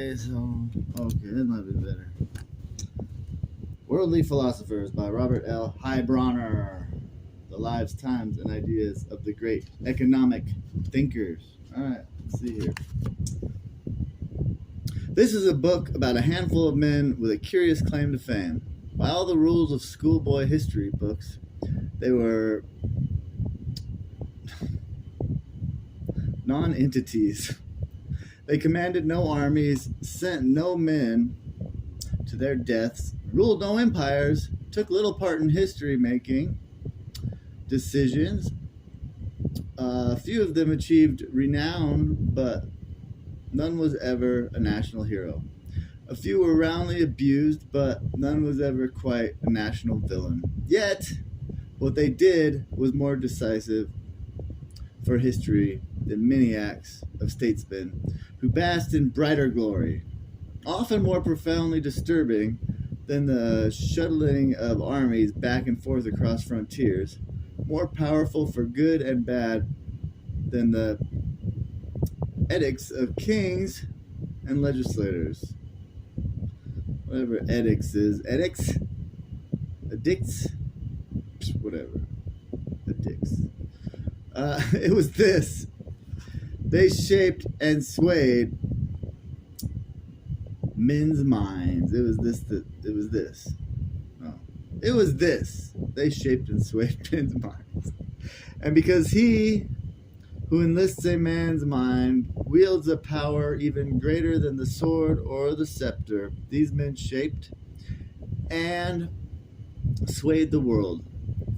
This might be better. Worldly Philosophers by Robert L. Heilbronner. The lives, times, and ideas of the great economic thinkers. All right, let's see here. This is a book about a handful of men with a curious claim to fame. By all the rules of schoolboy history books, they were non-entities. They commanded no armies, sent no men to their deaths, ruled no empires, took little part in history-making decisions. A few of them achieved renown, but none was ever a national hero. A few were roundly abused, but none was ever quite a national villain. Yet, what they did was more decisive for history than many acts of statesmen who basked in brighter glory, often more profoundly disturbing than the shuttling of armies back and forth across frontiers, more powerful for good and bad than the edicts of kings and legislators. Whatever edicts is. Edicts? Addicts? Whatever. Addicts. It was this. They shaped and swayed men's minds. It was this. Oh. It was this. They shaped and swayed men's minds. And because he who enlists a man's mind wields a power even greater than the sword or the scepter, these men shaped and swayed the world.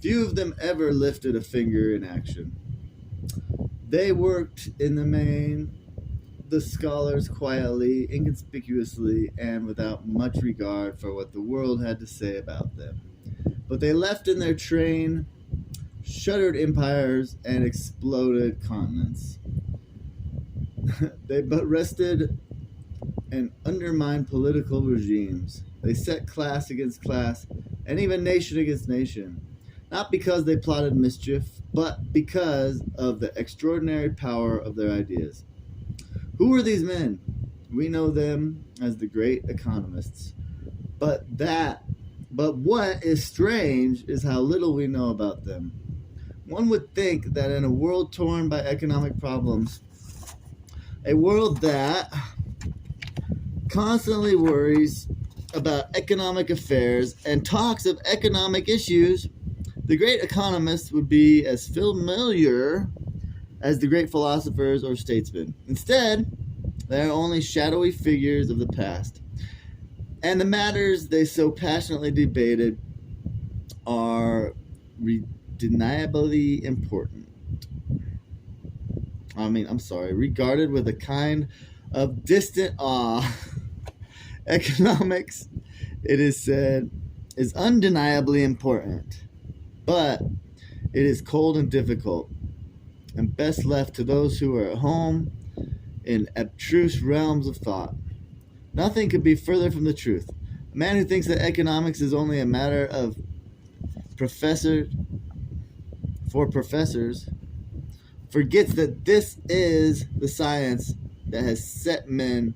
Few of them ever lifted a finger in action. They worked in the main, the scholars quietly, inconspicuously, and without much regard for what the world had to say about them. But they left in their train shuttered empires and exploded continents. They but wrested and undermined political regimes. They set class against class and even nation against nation, not because they plotted mischief, but because of the extraordinary power of their ideas. Who were these men? We know them as the great economists. But what is strange is how little we know about them. One would think that in a world torn by economic problems, a world that constantly worries about economic affairs and talks of economic issues, the great economists would be as familiar as the great philosophers or statesmen. Instead, they are only shadowy figures of the past. And the matters they so passionately debated are undeniably important. Regarded with a kind of distant awe. Economics, it is said, is undeniably important, but it is cold and difficult, and best left to those who are at home in abstruse realms of thought. Nothing could be further from the truth. A man who thinks that economics is only a matter of professors forgets that this is the science that has set men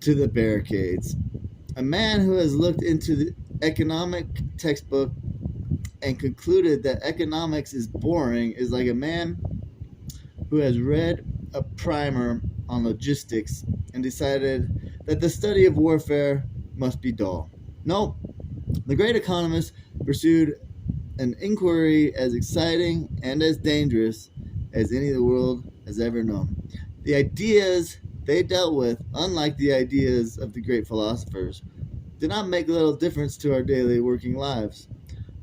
to the barricades. A man who has looked into the economic textbook and concluded that economics is boring is like a man who has read a primer on logistics and decided that the study of warfare must be dull. No, the great economists pursued an inquiry as exciting and as dangerous as any the world has ever known. The ideas they dealt with, unlike the ideas of the great philosophers, did not make little difference to our daily working lives.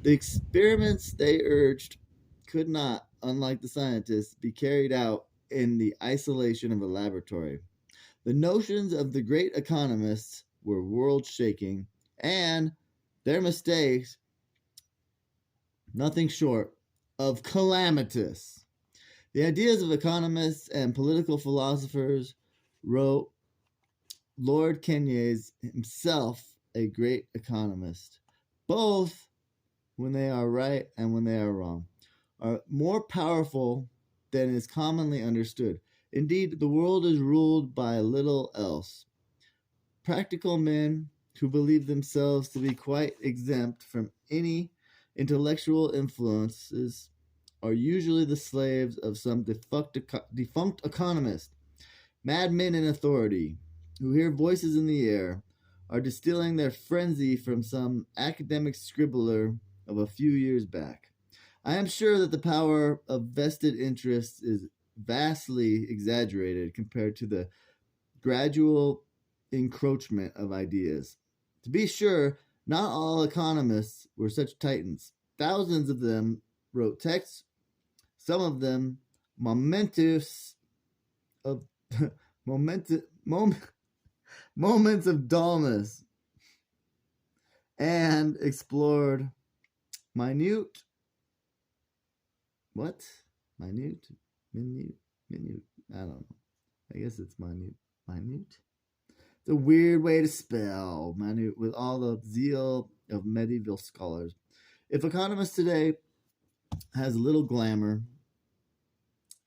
The experiments they urged could not, unlike the scientists, be carried out in the isolation of a laboratory. The notions of the great economists were world-shaking, and their mistakes nothing short of calamitous. The ideas of economists and political philosophers wrote Lord Kenye's himself a great economist. Both, when they are right and when they are wrong, are more powerful than is commonly understood. Indeed, the world is ruled by little else. practical men who believe themselves to be quite exempt from any intellectual influences are usually the slaves of some defunct economist. Madmen in authority, who hear voices in the air, are distilling their frenzy from some academic scribbler of a few years back. I am sure that the power of vested interests is vastly exaggerated compared to the gradual encroachment of ideas. To be sure, not all economists were such titans. Thousands of them wrote texts, some of them momentous of momentous moments of dullness, and explored minute what minute minute I don't know. I guess it's minute. It's a weird way to spell minute with all the zeal of medieval scholars. If economists today has little glamour,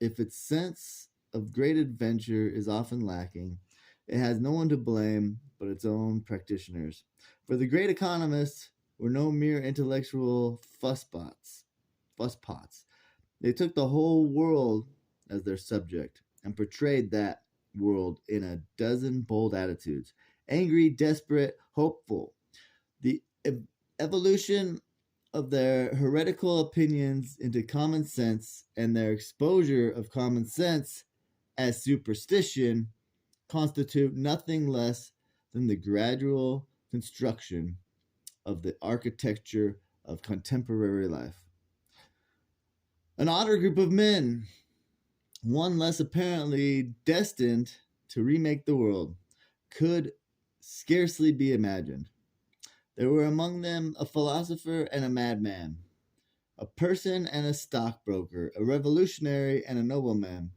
if its sense of great adventure is often lacking, it has no one to blame but its own practitioners. For the great economists were no mere intellectual fusspots. They took the whole world as their subject and portrayed that world in a dozen bold attitudes: angry, desperate, hopeful. The evolution of their heretical opinions into common sense and their exposure of common sense as superstition constitute nothing less than the gradual construction of the architecture of contemporary life. An odder group of men, one less apparently destined to remake the world, could scarcely be imagined. There were among them a philosopher and a madman, a person and a stockbroker, a revolutionary and a nobleman,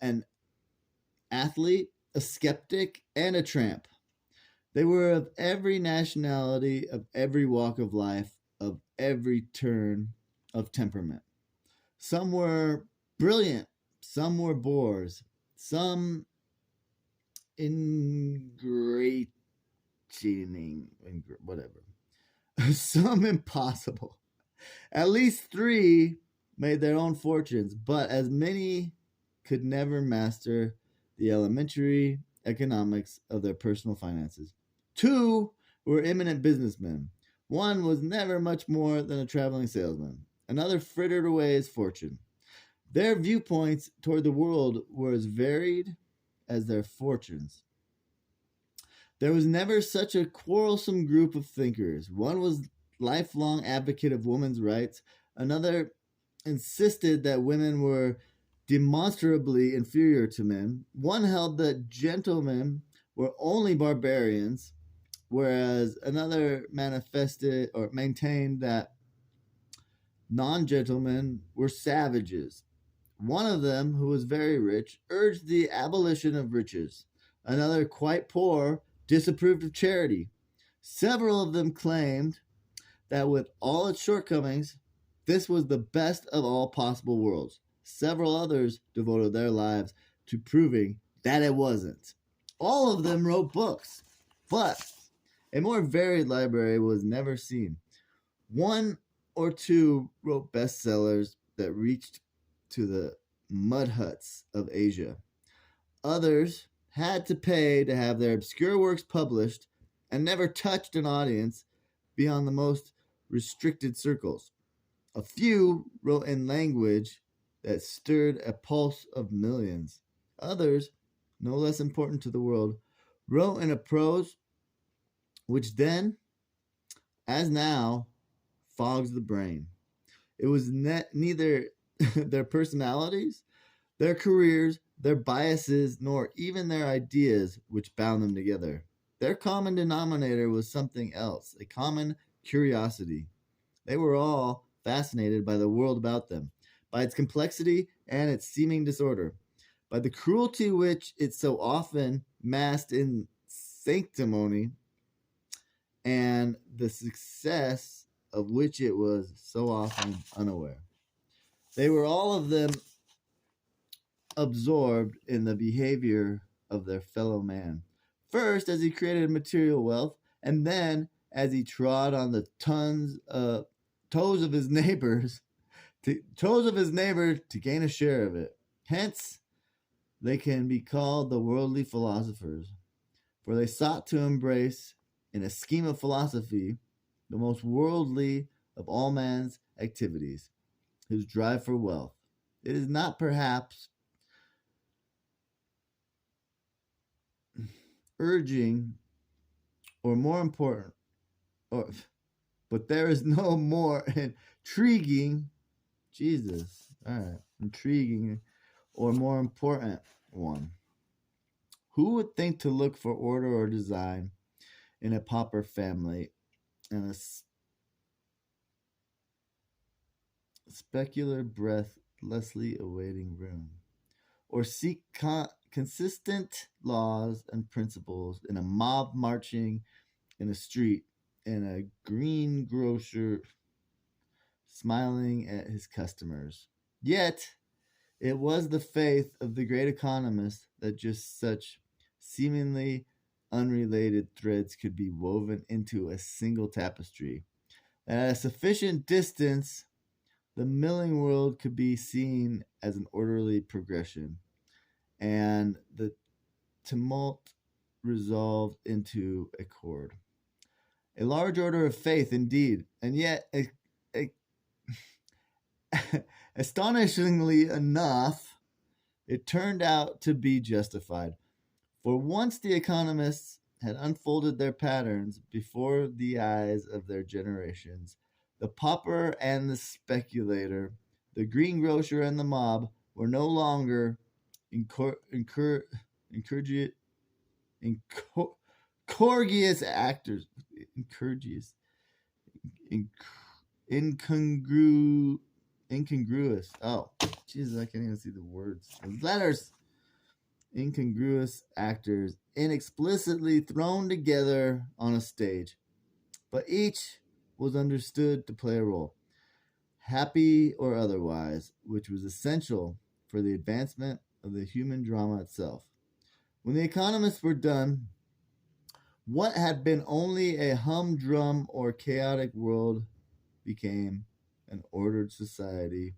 an athlete, a skeptic, and a tramp. They were of every nationality, of every walk of life, of every turn of temperament. Some were brilliant, some were bores, some ingratiating, whatever, some impossible. At least three made their own fortunes, but as many could never master the elementary economics of their personal finances. Two were eminent businessmen. One was never much more than a traveling salesman. Another frittered away his fortune. Their viewpoints toward the world were as varied as their fortunes. There was never such a quarrelsome group of thinkers. One was lifelong advocate of women's rights. Another insisted that women were demonstrably inferior to men. One held that gentlemen were only barbarians, whereas another manifested or maintained that non-gentlemen were savages. One of them, who was very rich, urged the abolition of riches. Another, quite poor, disapproved of charity. Several of them claimed that with all its shortcomings, this was the best of all possible worlds. Several others devoted their lives to proving that it wasn't. All of them wrote books, but a more varied library was never seen. One or two wrote bestsellers that reached to the mud huts of Asia. Others had to pay to have their obscure works published and never touched an audience beyond the most restricted circles. A few wrote in language that stirred a pulse of millions. Others, no less important to the world, wrote in a prose which then, as now, fogs the brain. It was neither their personalities, their careers, their biases, nor even their ideas which bound them together. Their common denominator was something else, a common curiosity. They were all fascinated by the world about them, by its complexity and its seeming disorder, by the cruelty which it so often masked in sanctimony, and the success of which it was so often unaware. They were all of them absorbed in the behavior of their fellow man. first as he created material wealth, and then as he trod on the toes of his neighbors, to gain a share of it. Hence, they can be called the worldly philosophers, for they sought to embrace, in a scheme of philosophy, the most worldly of all man's activities, his drive for wealth. It is not perhaps urging or more important, or, but there is no more intriguing, Jesus, all right, intriguing or more important one. Who would think to look for order or design in a pauper family and a specular breathlessly awaiting room, or seek consistent laws and principles in a mob marching in a street and a greengrocer smiling at his customers? Yet, it was the faith of the great economist that just such seemingly unrelated threads could be woven into a single tapestry. At a sufficient distance, the milling world could be seen as an orderly progression, and the tumult resolved into a chord. A large order of faith, indeed, and yet, astonishingly enough, it turned out to be justified. For once the economists had unfolded their patterns before the eyes of their generations, the pauper and the speculator, the greengrocer and the mob were no longer incorrigious actors, incongruous. Oh, Jesus, I can't even see the words. The letters. Incongruous actors inexplicitly thrown together on a stage, but each was understood to play a role, happy or otherwise, which was essential for the advancement of the human drama itself. When the economists were done, what had been only a humdrum or chaotic world became an ordered society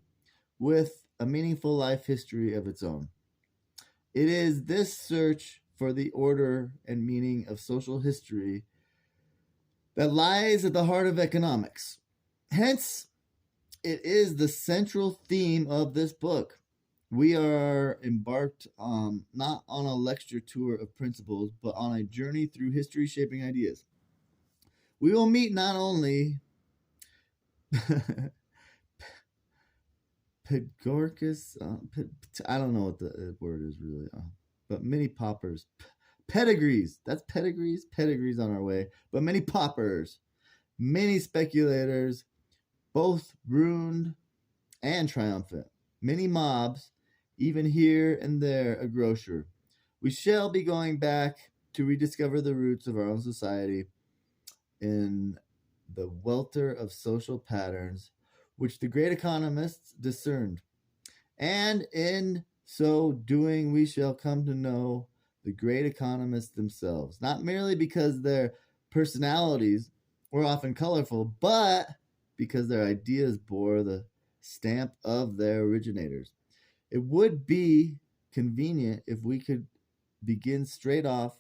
with a meaningful life history of its own. It is this search for the order and meaning of social history that lies at the heart of economics. Hence, it is the central theme of this book. We are embarked not on a lecture tour of principles, but on a journey through history shaping ideas. We will meet not only Pedgorcus, I don't know what the word is really, but many paupers, pedigrees. That's pedigrees on our way. But many paupers, many speculators, both ruined and triumphant. Many mobs, even here and there a grocer. We shall be going back to rediscover the roots of our own society in the welter of social patterns which the great economists discerned. And in so doing, we shall come to know the great economists themselves, not merely because their personalities were often colorful, but because their ideas bore the stamp of their originators. It would be convenient if we could begin straight off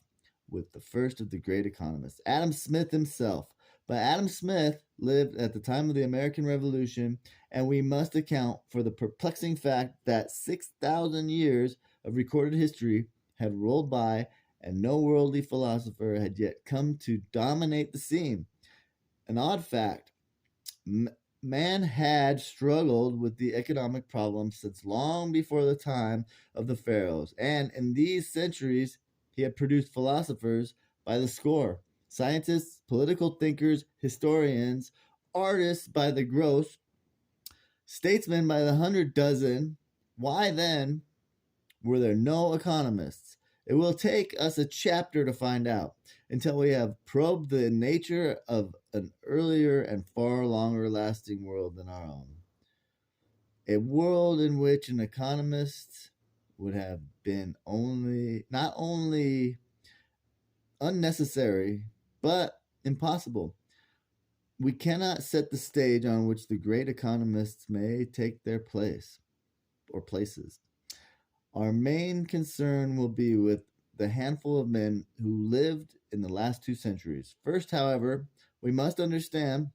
with the first of the great economists, Adam Smith himself. But Adam Smith lived at the time of the American Revolution, and we must account for the perplexing fact that 6,000 years of recorded history had rolled by, and no worldly philosopher had yet come to dominate the scene. An odd fact. Man had struggled with the economic problem since long before the time of the pharaohs, and in these centuries he had produced philosophers by the score, scientists, political thinkers, historians, artists by the gross, statesmen by the 100 dozen. Why then were there no economists? It will take us a chapter to find out, until we have probed the nature of an earlier and far longer lasting world than our own. A world in which an economist would have been not only unnecessary, but impossible. We cannot set the stage on which the great economists may take their place or places. Our main concern will be with the handful of men who lived in the last 2 centuries. First, however, we must understand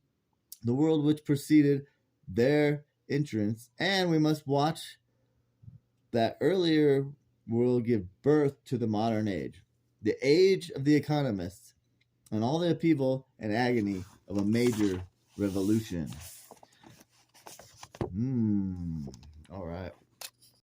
the world which preceded their entrance, and we must watch that earlier world give birth to the modern age, the age of the economists, and all the upheaval and agony of a major revolution. All right.